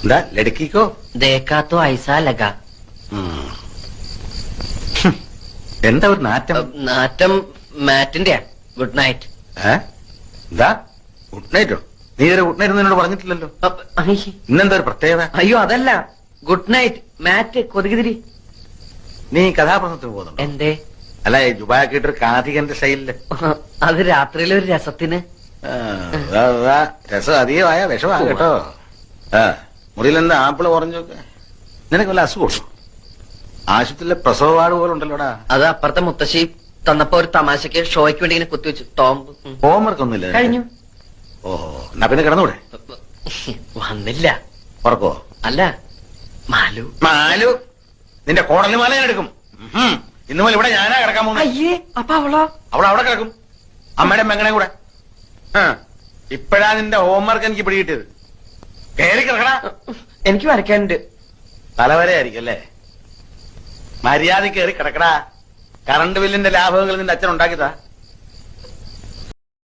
എന്താ ലടുക്കിക്കോ? देखा तो ऐसा लगा. എന്താ ഒരു നാറ്റം? നാറ്റം മാറ്റിന്റെയാ. Good night. എന്താ ഗുഡ് നൈറ്റോ? നീ ഇതൊരു ഗുഡ് നൈറ്റ് എന്നോട് പറഞ്ഞിട്ടില്ലല്ലോ. ഇന്നെന്താ ഒരു പ്രത്യേകത? അയ്യോ അതല്ല, ഗുഡ് നൈറ്റ് മാറ്റ് കൊതുകുതിരി. നീ കഥാപ്രസംഗത്തിന് പോകുന്നുണ്ടോ? എന്തേ? അല്ല ജുബാക്കിട്ടൊരു കാഥികന്റെ സ്റ്റൈലില്. അത് രാത്രിയിലെ ഒരു രസത്തിന്. രസം അധികമായ വിഷമാ കേട്ടോ. മുറിയിൽ എന്താ ആപ്പിള് കുറഞ്ഞൊക്കെ? നിനക്ക് വല്ല അസുഖമുണ്ടോ? ആശുപത്രിയിലെ പ്രസവ വാർഡ് പോലെ ഉണ്ടല്ലോടാ. അത് അപ്പുറത്തെ മുത്തശ്ശി തന്നപ്പോ ഒരു തമാശക്ക് ഷോയ്ക്ക് വേണ്ടി ഇങ്ങനെ കുത്തിവെച്ചു. ടോംബ് ഹോംവർക്ക് ഒന്നുമില്ല കഴിഞ്ഞു. ഓഹോ, എന്നാ പിന്നെ കിടന്നൂടെ? വന്നില്ല. ഉറക്കോ? അല്ല, മാലു. മാലു നിന്റെ കോടലി മാല ഞാൻ എടുക്കും. ഇന്ന് മുതൽ ഇവിടെ ഞാനാ കിടക്കാൻ പോകുന്നത്. അയ്യേ, അപ്പൊ അവളോ? അവിടെ കിടക്കും, അമ്മയുടെ മെങ്ങനെ കൂടെ. ഇപ്പഴാ നിന്റെ ഹോംവർക്ക് എനിക്ക് പിടികിട്ടിയത്. കയറി കിടക്കടാ. എനിക്ക് വരയ്ക്കാനുണ്ട്. തലവരെയായിരിക്കും അല്ലേ? മര്യാദ കയറി കിടക്കടാ. കറണ്ട് ബില്ലിന്റെ ലാഭങ്ങൾ നിന്റെ അച്ഛൻ ഉണ്ടാക്കിയതാ.